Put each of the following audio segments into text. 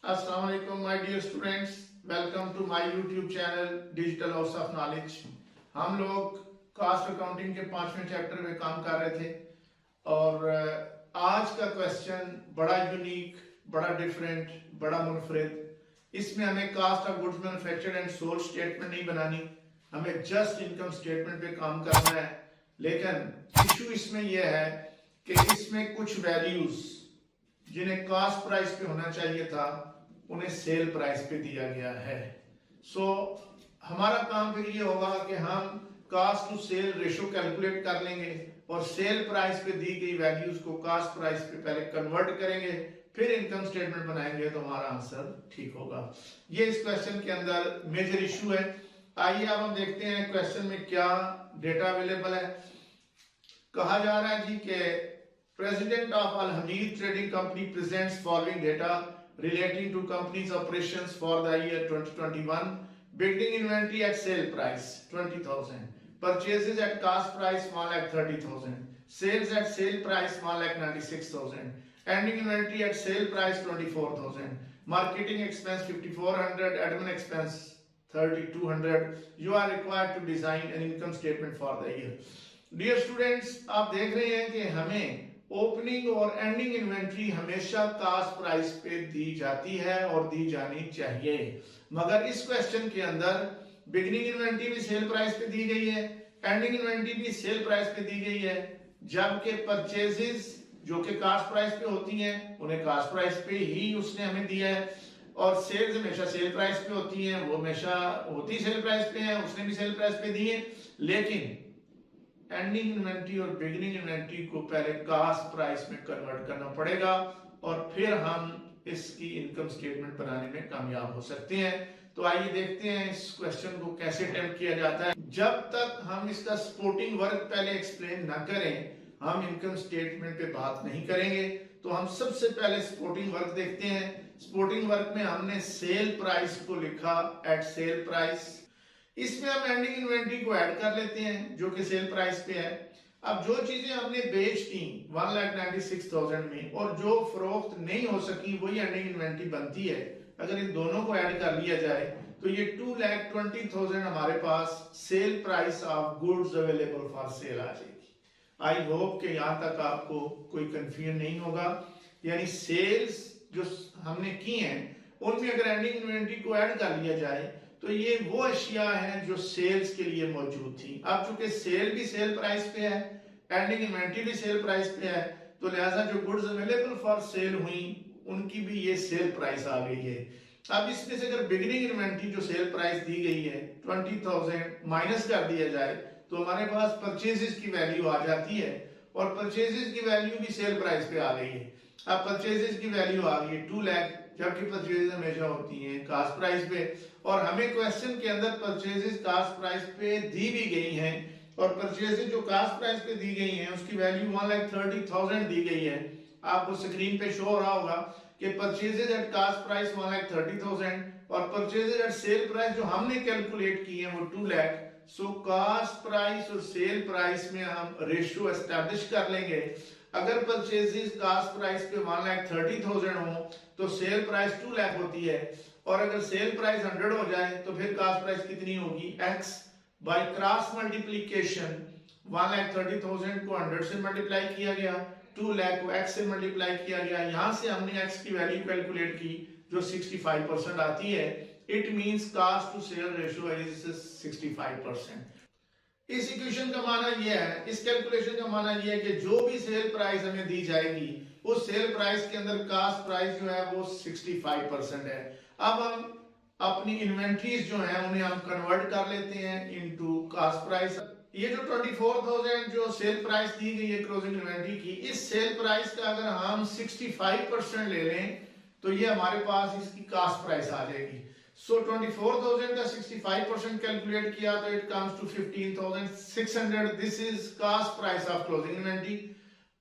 Assalamu alaikum my dear students, welcome to my YouTube channel Digital House of Knowledge। हम लोग cast accounting के 5वें chapter में काम कर रहे थे और आज का क्वेश्चन बड़ा यूनिक, बड़ा डिफरेंट, बड़ा मुनफरिद। इसमें हमें cost of goods manufactured and sold statement नहीं बनानी, हमें जस्ट इनकम स्टेटमेंट पे काम करना है। लेकिन इशू इसमें यह है कि इसमें कुछ वैल्यूज जिन्हें कास्ट प्राइस पे होना चाहिए था उन्हें सेल प्राइस पे दिया गया है। हमारा काम फिर ये होगा कि हम cost to sale ratio calculate कर लेंगे और सेल प्राइस पे दी गई वैल्यूज को कास्ट प्राइस पे पहले कन्वर्ट करेंगे, फिर इनकम स्टेटमेंट बनाएंगे तो हमारा आंसर ठीक होगा। ये इस क्वेश्चन के अंदर मेजर इशू है। आइए अब हम देखते हैं क्वेश्चन में क्या डेटा अवेलेबल है। कहा जा रहा है जी कि president of Al Hamid trading company presents following data relating to company's operations for the year 2021. Beginning inventory at sale price 20,000, purchases at cost price 1,30,000, sales at sale price 1,96,000, ending inventory at sale price 24,000, marketing expense 5,400, admin expense 3,200. You are required to design an income statement for the year. Dear students, आप देख रहे हैं कि हमें opening और ending inventory हमेशा cost price पे दी जाती है और दी जानी चाहिए, मगर इस क्वेश्चन के अंदर बिगिनिंग इन्वेंट्री भी सेल प्राइस पे दी गई है, एंडिंग इन्वेंट्री भी सेल प्राइस पे दी गई है, जबकि परचेजेस जो कि कास्ट प्राइस पे होती हैं उन्हें कास्ट प्राइस पे ही उसने हमें दिया है, और सेल्स हमेशा सेल प्राइस पे होती हैं, वो हमेशा होती सेल प्राइस पे है, उसने भी सेल प्राइस पे दी है। लेकिन एंडिंग इन्वेंट्री और बिगिनिंग इन्वेंट्री को पहले कास्ट प्राइस में कन्वर्ट करना पड़ेगा और फिर हम इसकी इनकम स्टेटमेंट बनाने में कामयाब हो सकते हैं। तो आइए देखते हैं इस क्वेश्चन को कैसे अटेम्प्ट किया जाता है। जब तक हम इसका सपोर्टिंग वर्क पहले एक्सप्लेन ना करें हम इनकम स्टेटमेंट पे बात नहीं करेंगे। तो हम सबसे पहले सपोर्टिंग वर्क देखते हैं। सपोर्टिंग वर्क में हमने सेल प्राइस को लिखा एट सेल प्राइस, इसमें हम एंडिंग इन्वेंट्री को ऐड कर लेते हैं जो कि सेल प्राइस पे है। अब जो चीजें हमने बेच दी 1,96,000 में और जो फरोख्त नहीं हो सकी वही एंडिंग इन्वेंट्री बनती है। अगर इन दोनों को ऐड कर लिया जाए तो ये 2,20,000 हमारे पास sale price of goods available for sale आ जाएगी। आई होप कि यहाँ तक आपको कोई कंफ्यूजन नहीं होगा। यानी सेल्स जो हमने की हैं उनमें अगर एंडिंग इन्वेंट्री को ऐड कर लिया जाए तो ये वो अशिया हैं जो सेल्स के लिए मौजूद थी। अब चूंकि सेल भी सेल प्राइस पे है, एंडिंग इन्वेंट्री भी सेल प्राइस पे है, तो लिहाजा जो गुड्स अवेलेबल फॉर सेल हुई उनकी भी ये सेल प्राइस आ गई है। अब इसमें से अगर बिगिनिंग इन्वेंट्री जो सेल प्राइस दी गई है 20,000 माइनस कर दिया जाए तो हमारे पास परचेजेस की वैल्यू आ जाती है और परचेजेस की वैल्यू भी सेल प्राइस पे आ गई है। अब परचेजेस की वैल्यू आ गई है 2 लाख, जबकि परचेजेस हमेशा होती हैं कास्ट प्राइस पे, और हमें क्वेश्चन के अंदर परचेजेस कास्ट प्राइस पे दी भी गई हैं और परचेजेस जो कास्ट प्राइस पे दी गई हैं उसकी वैल्यू 1,30,000 दी गई है। आपको स्क्रीन पे शो हो रहा होगा कि परचेजेस एट कास्ट प्राइस 1,30,000 और परचेजेस एट सेल प्राइस जो हमने कैलकुलेट की है वो 2 लाख। सो कास्ट प्राइस और सेल प्राइस में हम रेशियो एस्टैब्लिश कर लेंगे। अगर परचेजेस कास्ट प्राइस पे 1,30,000 हो तो सेल प्राइस 2 लाख होती है, और अगर सेल प्राइस 100 हो जाए तो फिर कास्ट प्राइस कितनी होगी, x बाय क्रॉस मल्टीप्लिकेशन 1,30,000 को 100 से मल्टीप्लाई किया गया, 2 लाख को x से मल्टीप्लाई किया गया, यहां से हमने x की वैल्यू कैलकुलेट की जो 65% आती है। It means cost to sale ratio is 65%। इस इक्वेशन का माना यह है, इस कैलकुलेशन का माना यह है कि जो भी सेल प्राइस हमें दी जाएगी उस सेल प्राइस के अंदर कास्ट प्राइस जो है वो 65% है। अब हम अपनी इन्वेंट्रीज जो है उन्हें हम कन्वर्ट कर लेते हैं इनटू कास्ट प्राइस। ये जो 24,000 जो सेल प्राइस दी गई है क्लोजिंग इन्वेंट्री की, इस सेल प्राइस का अगर हम 65% ले लें तो ये हमारे पास इसकी कास्ट प्राइस आ जाएगी। सो 24,000 का 65% कैलकुलेट किया तो it comes to 15,600। This is cost price of closing inventory.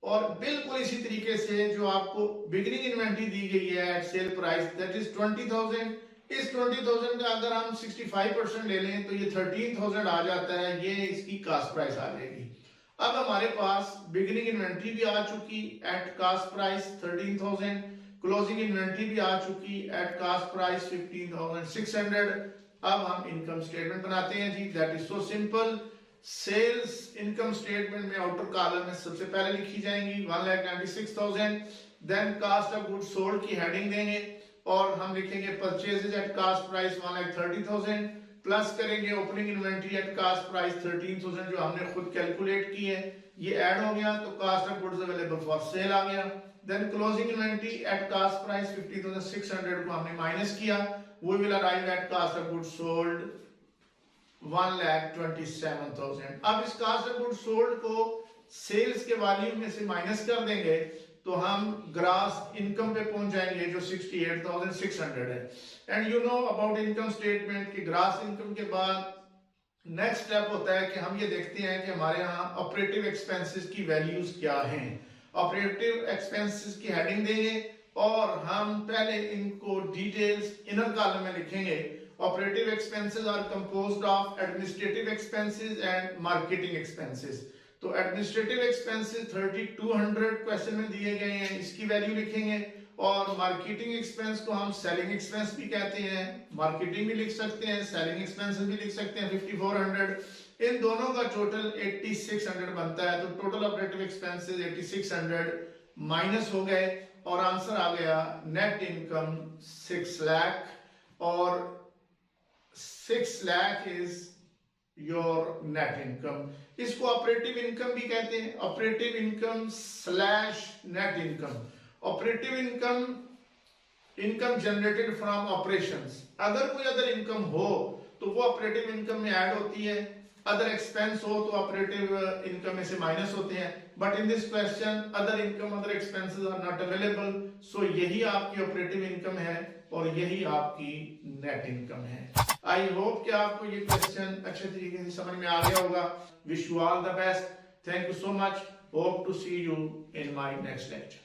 और बिल्कुल इसी तरीके से जो आपको बिगिनिंग इन्वेंट्री दी गई है at sale price that is 20,000, इस 20,000 का अगर हम 65% ले लें तो ये 13,000 आ जाता है, ये इसकी कास्ट प्राइस आ जाएगी। अब हमारे पास बिगिनिंग इन्वेंट्री भी आ चुकी at cost price 13,000, closing inventory भी आ चुकी एट कास्ट प्राइस 15,600। अब हम इनकम स्टेटमेंट बनाते हैं जी, that is so simple. Sales income statement में आउटर कॉलम में सबसे पहले लिखी जाएंगी 1,96,000। Then cost of goods sold की हेडिंग देंगे और हम लिखेंगे purchases at cost price 1,30,000 plus करेंगे opening inventory at cost price 13,000 जो हमने खुद कैलकुलेट की है, ये ऐड हो गया तो cost of goods available for sale आ गया। Then closing inventory at cost price 50,600 को हमने माइनस किया, we will arrive at cost of goods sold 1,27,000। अब इस कास्ट ऑफ गुड्स सोल्ड को सेल्स के वॉल्यूम में से माइनस कर देंगे तो हम ग्रॉस इनकम पे पहुंच जाएंगे जो 68,600 है। And you know about income statement की ग्रॉस इनकम के बाद नेक्स्ट स्टेप होता है कि हम ये देखते हैं कि हमारे यहाँ ऑपरेटिव एक्सपेंसेस की वैल्यूज क्या हैं। ऑपरेटिव एक्सपेंसेस की हेडिंग देंगे और हम पहले इनको डिटेल्स इनर कॉलम में लिखेंगे। Operative expenses are composed of administrative expenses and marketing expenses. तो एडमिनिस्ट्रेटिव एक्सपेंसेस 3,200 क्वेश्चन में दिए गए हैं, इसकी वैल्यू लिखेंगे। और मार्केटिंग एक्सपेंस को हम सेलिंग एक्सपेंस भी कहते हैं, मार्केटिंग भी लिख सकते हैं, सेलिंग एक्सपेंसेस भी लिख सकते हैं 5,400। इन दोनों का टोटल 8,600 बनता है। तो टोटल ऑपरेटिव एक्सपेंसेस 8,600 माइनस हो गए और आंसर आ गया नेट इनकम 6 लाख और 6 lakh is your net income. इसको ऑपरेटिव इनकम भी कहते हैं, operative income slash net income. Operative income income generated from operations. अगर कोई अदर इनकम हो तो वो ऑपरेटिव इनकम में ऐड होती है, अदर एक्सपेंस हो तो ऑपरेटिव इनकम में से माइनस होते हैं। But in this question other income other expenses are not available, so यही आपकी ऑपरेटिव इनकम है और यही आपकी नेट इनकम है। आई होप कि आपको ये क्वेश्चन अच्छे तरीके से समझ में आ गया होगा। Wish you all the best, thank you so much, hope to see you in my next lecture.